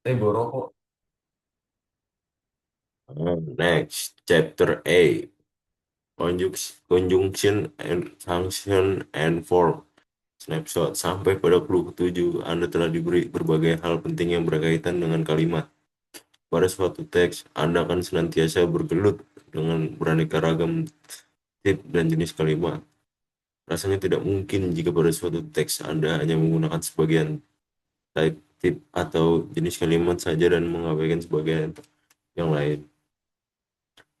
Bawa rokok. Next, chapter A, conjunction and function and form. Snapshot. Sampai pada clue ketujuh, Anda telah diberi berbagai hal penting yang berkaitan dengan kalimat. Pada suatu teks, Anda akan senantiasa bergelut dengan beraneka ragam tip dan jenis kalimat. Rasanya tidak mungkin jika pada suatu teks Anda hanya menggunakan sebagian type, tip, atau jenis kalimat saja dan mengabaikan sebagian yang lain.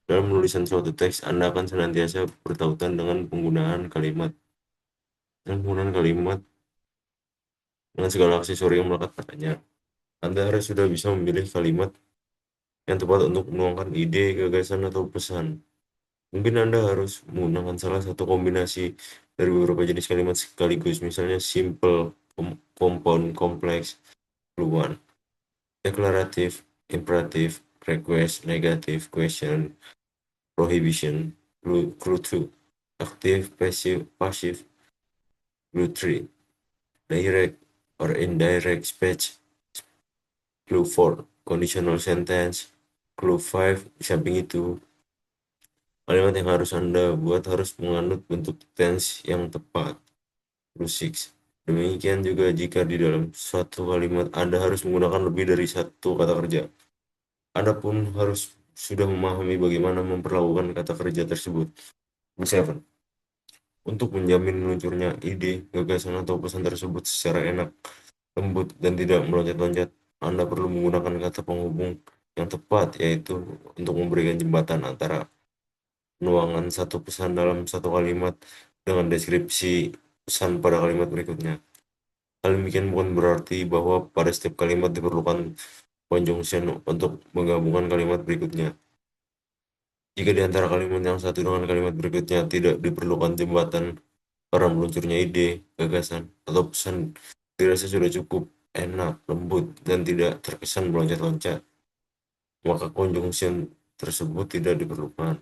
Dalam menulisan suatu teks, Anda akan senantiasa bertautan dengan penggunaan kalimat dengan segala aksesori yang melekat padanya. Anda harus sudah bisa memilih kalimat yang tepat untuk menuangkan ide, gagasan, atau pesan. Mungkin Anda harus menggunakan salah satu kombinasi dari beberapa jenis kalimat sekaligus, misalnya simple, compound, kompleks, fluent, deklaratif, imperatif, request, negatif, question, prohibition, clue 2, active, passive, clue 3, direct or indirect speech, clue 4, conditional sentence, clue 5, di samping itu, kalimat yang harus Anda buat harus menganut bentuk tense yang tepat. Clue 6. Demikian juga jika di dalam suatu kalimat Anda harus menggunakan lebih dari satu kata kerja. Anda pun harus sudah memahami bagaimana memperlakukan kata kerja tersebut. Clue 7. Untuk menjamin meluncurnya ide, gagasan, atau pesan tersebut secara enak, lembut, dan tidak meloncat-loncat, Anda perlu menggunakan kata penghubung yang tepat, yaitu untuk memberikan jembatan antara penuangan satu pesan dalam satu kalimat dengan deskripsi pesan pada kalimat berikutnya. Hal demikian bukan berarti bahwa pada setiap kalimat diperlukan conjunction untuk menggabungkan kalimat berikutnya. Jika di antara kalimat yang satu dengan kalimat berikutnya tidak diperlukan jembatan para meluncurnya ide, gagasan, atau pesan, dirasa sudah cukup enak, lembut, dan tidak terkesan meloncat-loncat, maka conjunction tersebut tidak diperlukan.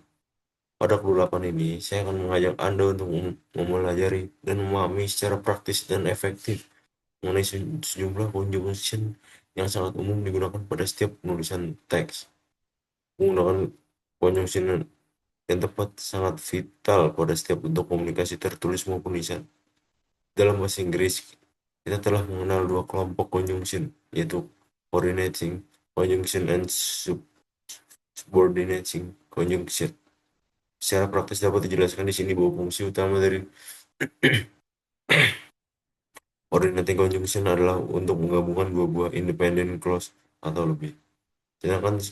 Pada clue 8 ini, saya akan mengajak Anda untuk mempelajari dan memahami secara praktis dan efektif mengenai sejumlah conjunction yang sangat umum digunakan pada setiap penulisan teks. Menggunakan conjunction yang tepat sangat vital pada setiap bentuk komunikasi tertulis maupun lisan. Dalam bahasa Inggris, kita telah mengenal dua kelompok conjunction, yaitu coordinating conjunction and subordinating conjunction. Secara praktis dapat dijelaskan di sini bahwa fungsi utama dari coordinating conjunction adalah untuk menggabungkan dua buah independent clause atau lebih. Sedangkan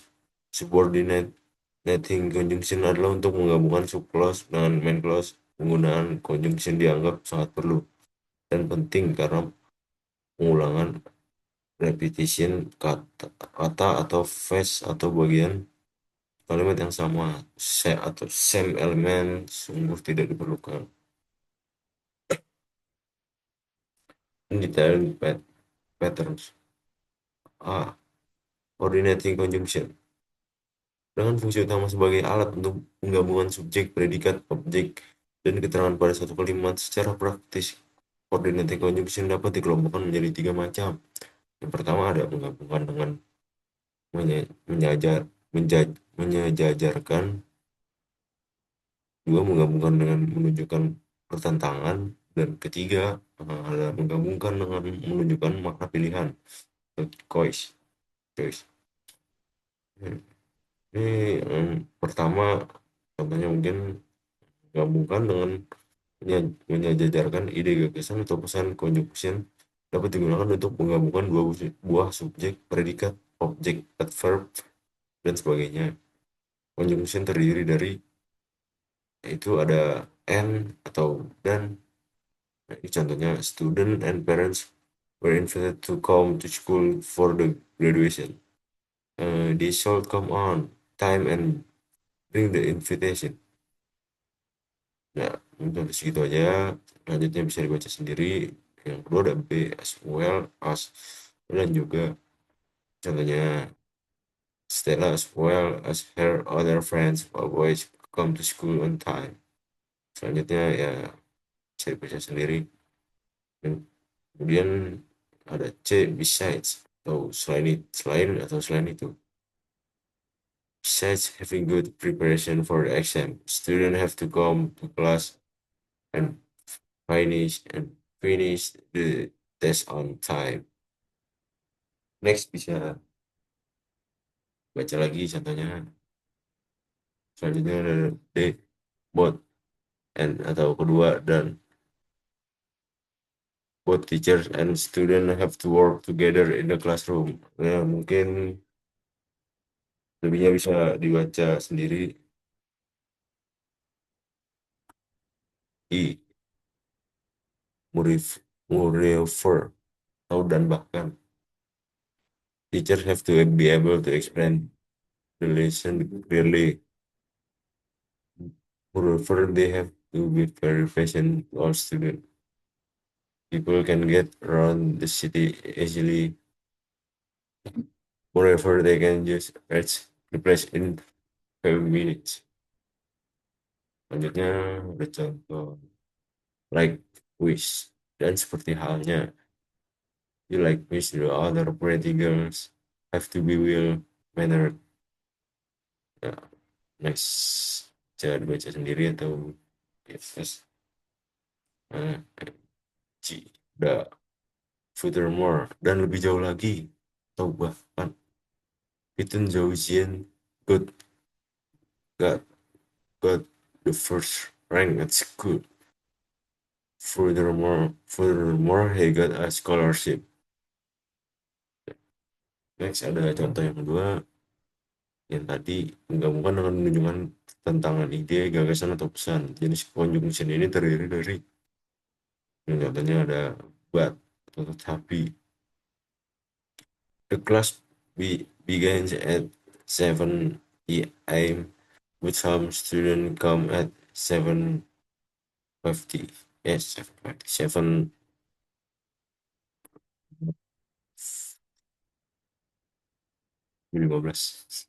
subordinating conjunction adalah untuk menggabungkan subclause dengan main clause. Penggunaan conjunction dianggap sangat perlu dan penting karena pengulangan repetition kata atau phrase atau bagian kalimat yang sama atau same elemen sungguh tidak diperlukan. Detailed patterns. A. Coordinating conjunction dengan fungsi utama sebagai alat untuk penggabungan subjek, predikat, objek, dan keterangan pada satu kalimat secara praktis. Coordinating conjunction dapat dikelompokkan menjadi tiga macam. Yang pertama ada menggabungkan dengan menyajar, menyejajarkan, dua menggabungkan dengan menunjukkan pertentangan, dan ketiga ada menggabungkan dengan menunjukkan makna pilihan. Choice. Choice. Ini pertama contohnya mungkin gabungkan dengan menyejajarkan ide, gagasan, atau pesan. Conjunction dapat digunakan untuk menggabungkan dua buah subjek, predikat, objek, adverb, dan sebagainya. Conjunction terdiri dari itu ada and atau dan. Nah, ini contohnya student and parents were invited to come to school for the graduation. They should come on time and bring the invitation. Nah, untuk segitu aja. Lanjutnya bisa dibaca sendiri. Yang kedua ada B, as well as, dan juga contohnya Stella as well as her other friends always come to school on time. Selanjutnya ya bisa dibaca sendiri. Dan kemudian ada C, besides. atau selain itu, besides having good preparation for the exam, students have to come to class and finish the test on time. Next bisa baca lagi contohnya. Selanjutnya ada D, both and atau kedua dan both teachers and student have to work together in the classroom. Ya, mungkin lebihnya bisa dibaca sendiri. I, moreover, atau dan bahkan. Teachers have to be able to explain the lesson clearly. Moreover, they have to be very patient with all students. People can get around the city easily. Moreover, they can just reach the place in 5 minutes. Selanjutnya ada contoh like wish, dan seperti halnya you like wish the other pretty girls have to be well mannered. Ya, next bisa dibaca sendiri atau yes. Nah, G, the furthermore, dan lebih jauh lagi atau bahkan Piton Zhoujian got got got the first rank at school. Furthermore, he got a scholarship. Next ada contoh yang kedua, yang tadi menggabungkan dengan menunjukkan tantangan ide, gagasan, atau pesan. Jenis conjunction ini terdiri dari, contohnya ada but atau tetapi. The class begins at 7 a.m. with some students come at 7:50. Yes, 7:50. 7:15.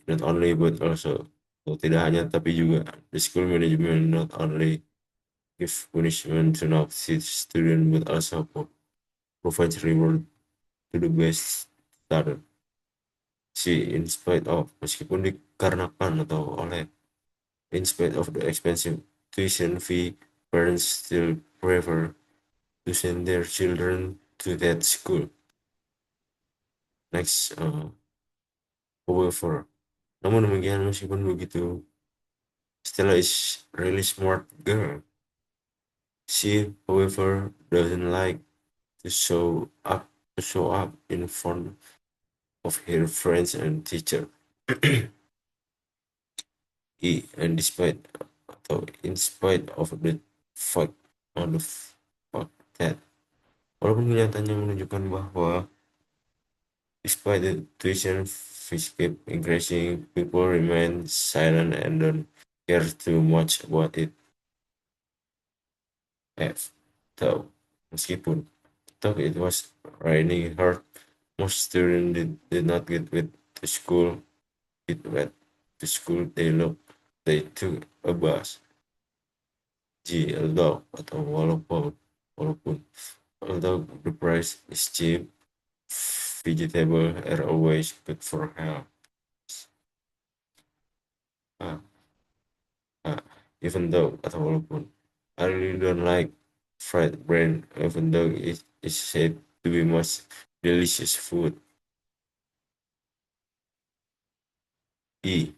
Not only but also. So, tidak hanya tapi juga the school management not only give punishment to naughty student but also provides reward to the best student. In spite of, meskipun dikarenakan atau oleh, in spite of the expensive tuition fee, parents still prefer to send their children to that school. Next, however, namun demikian meskipun begitu, Stella is really smart girl. She, however, doesn't like to show up in front of her friends and teacher. And despite atau in spite of the fact on the fact that, walaupun kenyataannya menunjukkan bahwa despite the tuition fees keep increasing, people remain silent and don't care too much about it. F. Though, meskipun it was raining hard, most students did not get with to school. It went to school. They took a bus. G. Although atau walaupun although the price is cheap, vegetables are always good for health. Ah, even though atau walaupun I really don't like fried bread, even though it is said to be most delicious food. E.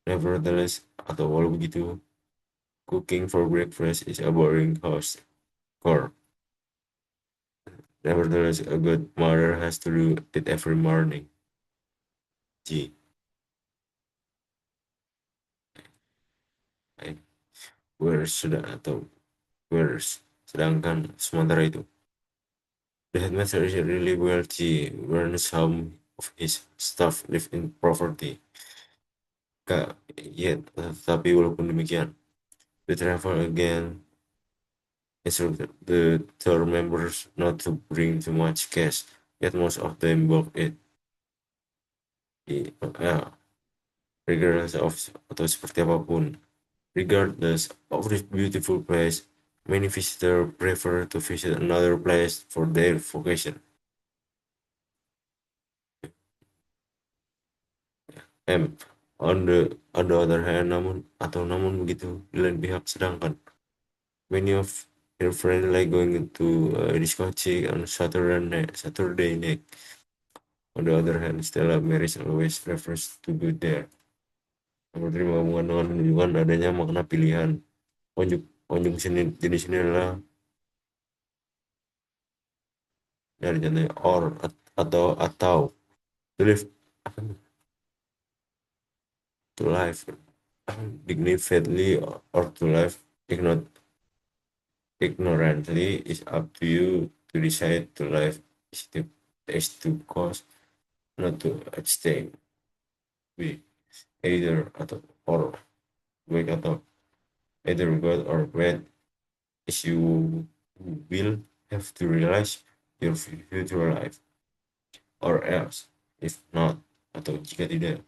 Nevertheless, atau walau begitu, cooking for breakfast is a boring chore. Nevertheless, a good mother has to do it every morning. G. Whereas, sedangkan sementara itu, the headmaster is really wealthy, when some of his staff live in poverty. Tetapi walaupun demikian, the travel again instructed the tour members not to bring too much cash, yet most of them bought it. Regardless of atau seperti apapun, regardless of this beautiful place, many visitors prefer to visit another place for their vacation. M. On the other hand, namun begitu di lain pihak, sedangkan many of your friends like going to discotheque on Saturday night. On the other hand, Stella Maris always refers to go there. Menerima hubungan dengan menunjukkan adanya makna pilihan. Konjungsi jenis ini adalah dari contohnya or atau to live to life dignifiedly or to life ignorantly is up to you to decide. To life is to cause, not to abstain. Be either atau or baik atau either good or bad is you will have to realize your future life, or else if not atau jika tidak,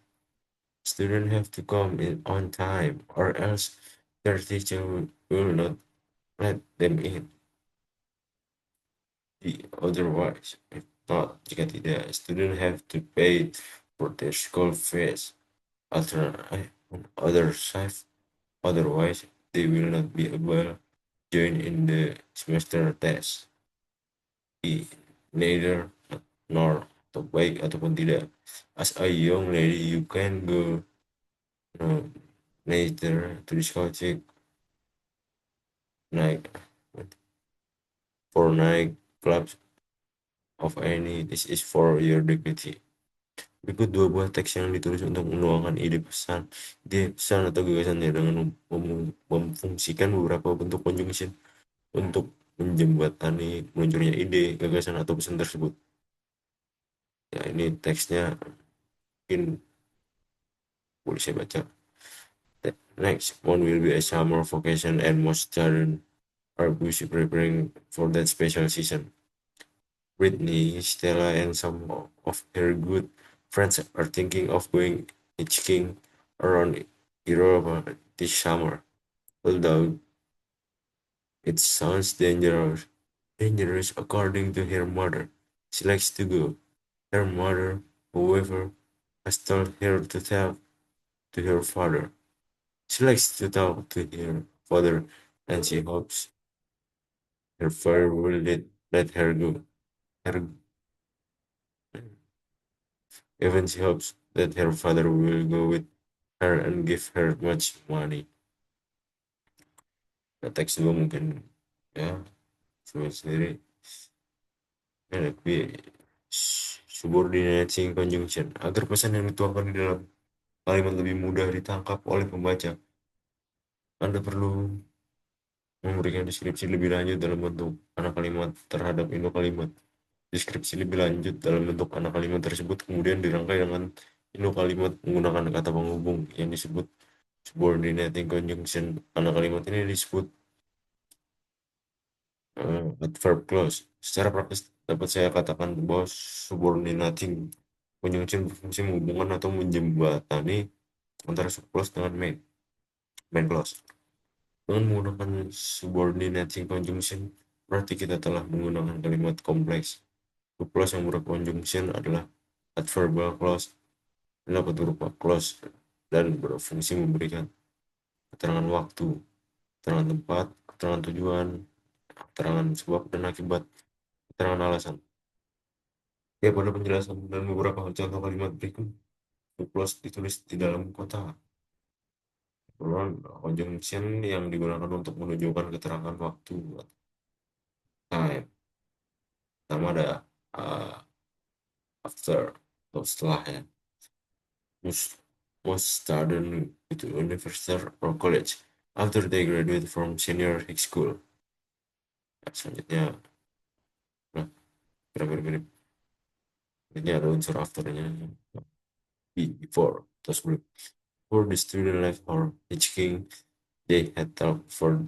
students have to come in on time, or else their teacher will not let them in. Otherwise, if not, jika tidak, students have to pay for their school fees. Other side, otherwise, they will not be able to join in the semester test. Neither nor atau baik ataupun tidak. As a young lady, you can go neither to discotheque, night for night clubs of any. This is for your dignity. Berikut dua buah teks yang ditulis untuk menuangkan ide pesan atau gagasannya dengan memfungsikan beberapa bentuk conjunction untuk menjembatani meluncurnya ide, gagasan, atau pesan tersebut. Ya, ini teksnya mungkin boleh saya baca. Next one will be a summer vacation, and most students are busy preparing for that special season. Brittany, Stella, and some of her good friends are thinking of going hitchhiking around Europa this summer. Although it sounds dangerous according to her mother, she likes to go. Her mother, however, has told her to tell to her father. She likes to talk to her father, and she hopes her father will let her go. Even she hopes that her father will go with her and give her much money. Nah, teks juga mungkin ya sendiri lebih subordinating conjunction agar pesan yang dituangkan di dalam kalimat lebih mudah ditangkap oleh pembaca. Anda perlu memberikan deskripsi lebih lanjut dalam bentuk anak kalimat terhadap induk kalimat. Deskripsi lebih lanjut dalam bentuk anak kalimat tersebut kemudian dirangkai dengan induk kalimat menggunakan kata penghubung yang disebut subordinating conjunction. Anak kalimat ini disebut adverb clause. Secara praktis dapat saya katakan bahwa subordinating conjunction berfungsi menghubungkan atau menjembatani antara subclause dengan main clause. Dengan menggunakan subordinating conjunction, berarti kita telah menggunakan kalimat kompleks. Subclause yang berconjunction adalah adverbial clause, dapat berupa clause dan berfungsi memberikan keterangan waktu, keterangan tempat, keterangan tujuan, keterangan sebab dan akibat, keterangan alasan. Ya, pada penjelasan dan beberapa contoh kalimat berikut, subclause ditulis di dalam kotak. Conjunction yang digunakan untuk menunjukkan keterangan waktu, time. Pertama ada after atau setelah ya. Most student itu university or college after they graduate from senior high school. Nah, selanjutnya, nah, mirip-mirip. Ini ada unsur afternya. Before atau sebelum. For the student life or teaching, they had talked to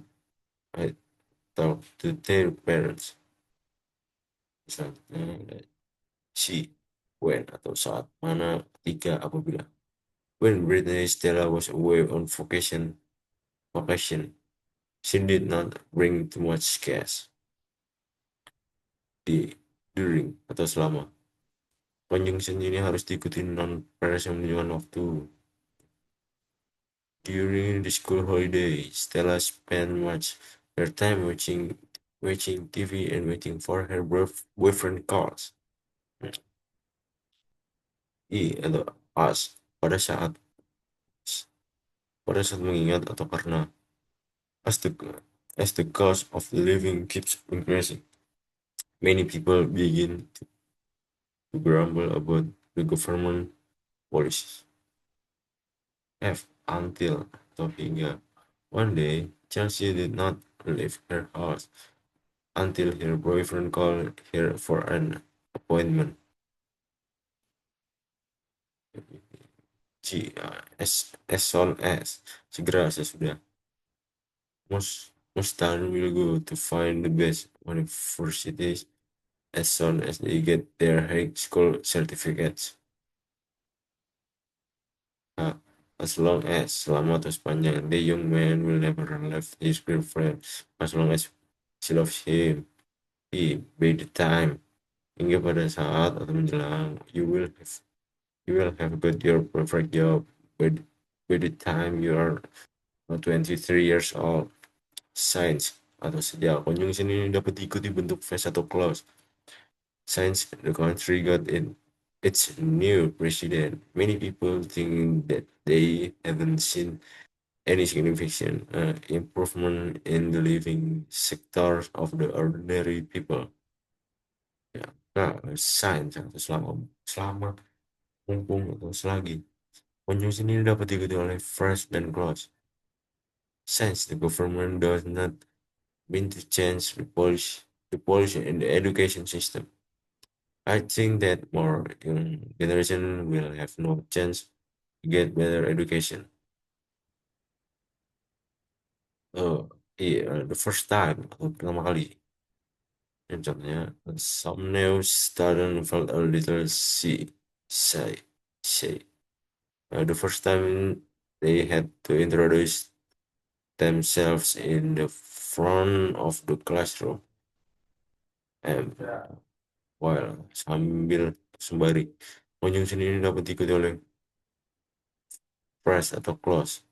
their parents. Misalnya, she, when, atau saat mana, ketika, apabila. When Brittany Stella was away on vacation, she did not bring too much cash. During atau selama. Conjunction ini harus diikuti non-phrase yang menunjukkan waktu. During the school holidays, Stella spent much her time watching TV and waiting for her boyfriend calls. I atau as pada saat mengingat atau karena as the as the cost of living keeps increasing, many people begin to grumble about the government policies. F until atau hingga one day Chelsea did not leave her house until her boyfriend called her for an appointment. As soon as segera sesudah. Most students will go to find the best universities as soon as they get their high school certificates. Uh, as long as selama atau sepanjang the young man will never leave his girlfriend as long as she loves him. By the time hingga pada saat atau menjelang you will have got your perfect job by the time you are 23 years old. Since atau sejak conjunction ini dapat diikuti bentuk phrase atau clause. Since the country got in its new president, many people think that they haven't seen any significant improvement in the living sector of the ordinary people. Ya, nah, since atau selama, mumpung atau selagi. Conjunction ini dapat diikuti oleh phrase dan clause. Since the government does not mean to change the policy in the education system, I think that more young generation will have no chance to get better education. The first time atau pertama kali, contohnya, some new student felt a little shy. The first time they had to introduce themselves in the front of the classroom, and while sembari conjunction ini dapat diikuti oleh phrase atau clause.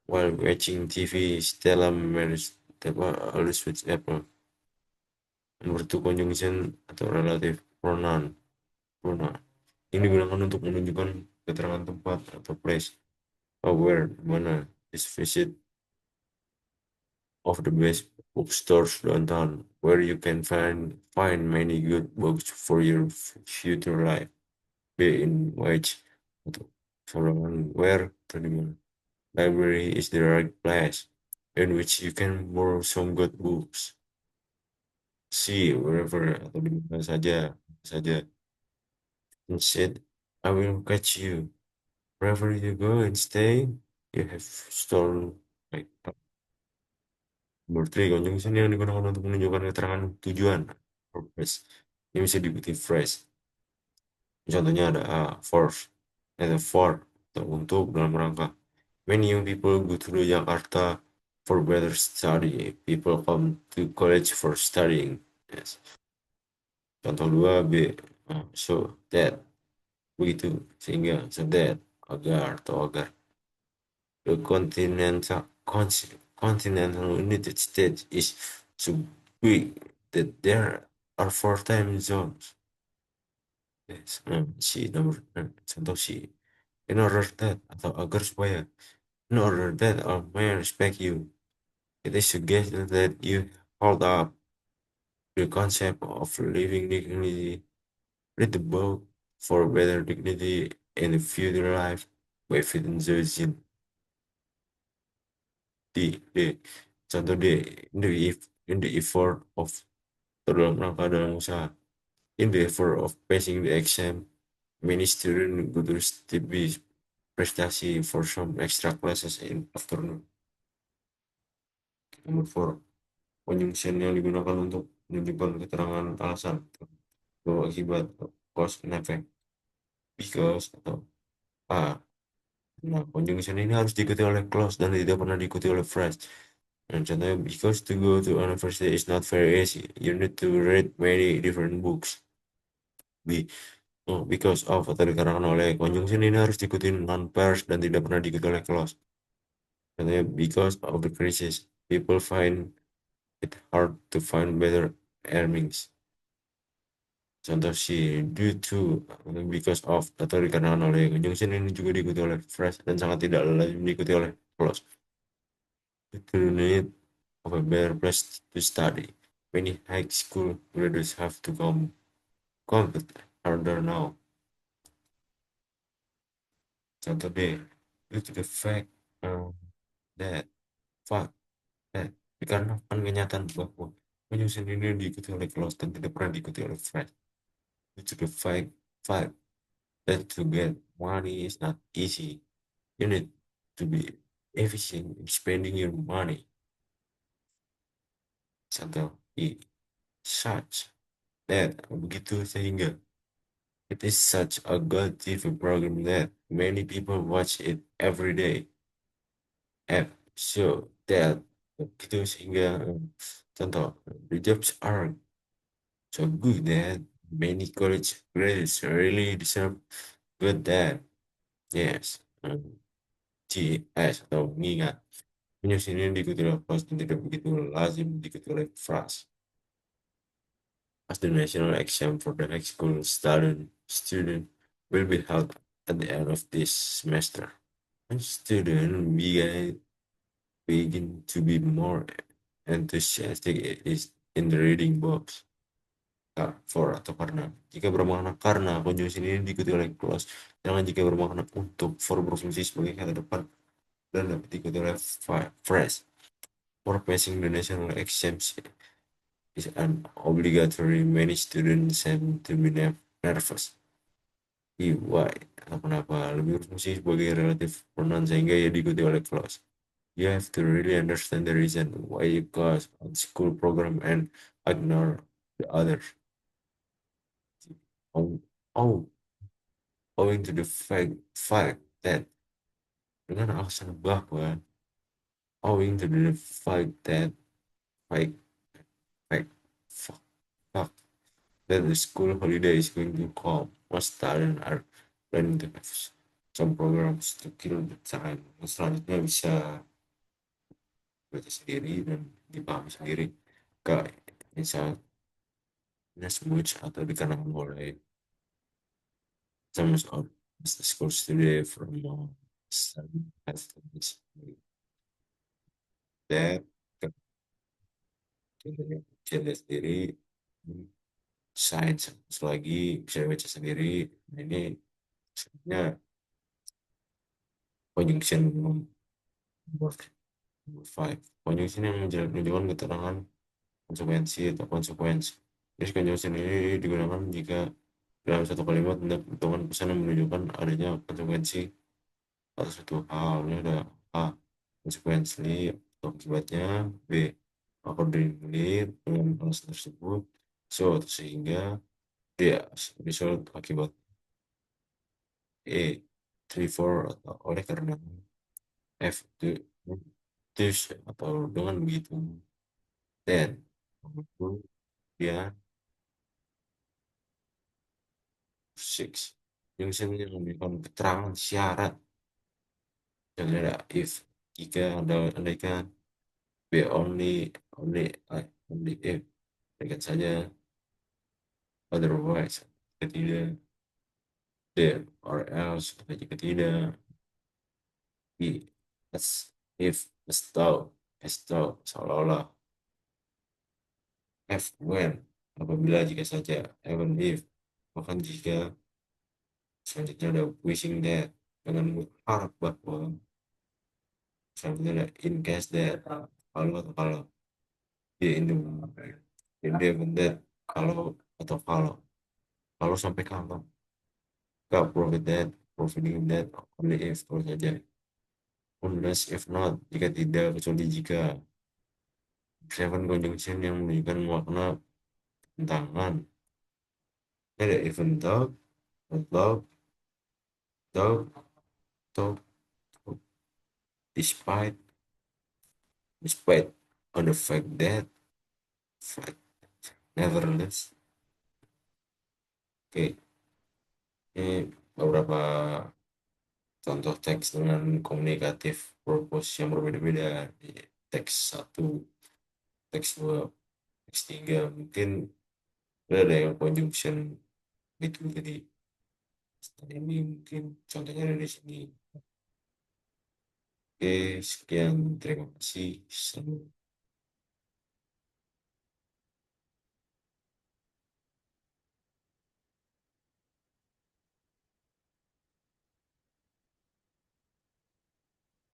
While watching TV, Stella managed always with Apple. Nomor 2 conjunction atau relative pronoun. Ini digunakan untuk menunjukkan keterangan tempat atau place. Where, mana, is visit of the best bookstores downtown, where you can find many good books for your future life. B, in which atau where atau di mana. Library is the right place in which you can borrow some good books. See wherever atau di mana saja. Instead, I will catch you wherever you go and stay. You have stolen my cup. Nomor 3, conjunction yang digunakan untuk menunjukkan keterangan tujuan. Purpose. Ini bisa diikuti phrase. Contohnya ada for, atau untuk dalam rangka. Many young people go to Jakarta for better study. People come to college for studying. Yes. Contoh 2 B. So that, begitu, sehingga, so that, agar. The continental United States is so big that there are 4 time zones. Yes. Contoh C. In order that, atau agar supaya, in order that I may respect you, it is suggested that you hold up the concept of living dignity. Read the book For Better Dignity in the Future Life by Fitton Zozin. D. Contoh D. In the effort of dalam usaha. In the effort of passing the exam, many students go to study prestasi for some extra classes in afternoon. Nomor 4. Conjunction yang digunakan untuk menunjukkan keterangan alasan atau akibat, cause and effect. Because atau A. Nah, conjunction ini harus diikuti oleh clause dan tidak pernah diikuti oleh phrase. Nah, contohnya, because to go to university is not very easy. You need to read many different books. B. Oh, because of atau dikarenakan oleh conjunction ini harus diikuti non-pairs dan tidak pernah diikuti oleh clause. Contohnya, because of the crisis, people find it hard to find better earnings. Contoh si due to, because of atau dikarenakan oleh conjunction ini juga diikuti oleh phrase dan sangat tidak lazim diikuti oleh clause. To need of a better place to study. Many high school graduates have to compete harder now. Contoh B, due to the fact that fact that dikarenakan kenyataan bahwa penyusun ini diikuti oleh clause dan tidak pernah diikuti oleh phrase. Due to the fact that to get money is not easy. You need to be efficient in spending your money. Contoh E, such that begitu sehingga. It is such a good TV program that many people watch it every day. App show that gitu sehingga contoh the jobs are so good that many college graduates really deserve good that yes GS atau mengingat penyusun ini diikuti oleh phrase dan tidak begitu lazim diikuti oleh phrase. As the national exam for the high school student will be held at the end of this semester. Student begin to be more enthusiastic is in the reading books. For atau karena jika bermakna karena conjunction ini diikuti oleh clause, jangan jika bermakna untuk for berfungsi sebagai kata depan dan dapat diikuti oleh phrase. For passing the national exams is an obligatory. Many students seem to be nervous. Why? Kenapa lebih berfungsi sebagai relative pronoun sehingga ya diikuti oleh clause. You have to really understand the reason why you got on school program and ignore the others. Oh, oh, owing to the fact that dengan alasan bahwa owing to the fact that fact fact fuck, fuck, that the school holiday is going to come, most students are planning to have some programs to kill the time. Selanjutnya bisa baca sendiri dan dipahami sendiri. Kak, misal smooth atau dikarenakan oleh some of the school today from study studies that bisa lihat sendiri sains lagi bisa baca sendiri. Nah, ini sebenarnya conjunction number five, conjunction yang menunjukkan keterangan konsekuensi atau konsekuensi. Jadi conjunction ini digunakan jika dalam satu kalimat dengan pesan yang menunjukkan adanya konsekuensi atas suatu hal. Ini ada A, konsekuensi atau akibatnya. B, accordingly dengan alasan tersebut. So atau sehingga. D, result akibat. E, therefore atau oleh karena. F, thus atau dengan begitu. Then ya, 6, junction yang memberikan keterangan syarat. Contohnya ada if, jika ada andaikan. B, only if, andaikan saja. Otherwise, jika tidak. D, or else, jika tidak. B, as if, as though, seolah-olah. F, when, apabila, jika saja. Even if, bahkan jika. Selanjutnya ada wishing that, dengan berharap bahwa. Selanjutnya ada in case that, kalau atau kalau. D, in the event that, kalau atau kalau sampai kalau. Gak provide that, providing that, only if, kalau saja. Unless if not, jika tidak, kecuali jika. Seven conjunction yang menunjukkan makna tentangan. Ada even though, although, though, though, despite, on the fact that, fact, nevertheless. Oke, Ini beberapa contoh teks dengan komunikatif purpose yang berbeda-beda. Teks satu, teks dua, teks tiga, mungkin ada yang conjunction itu jadi ini mungkin contohnya ada di sini. Oke, sekian, terima kasih.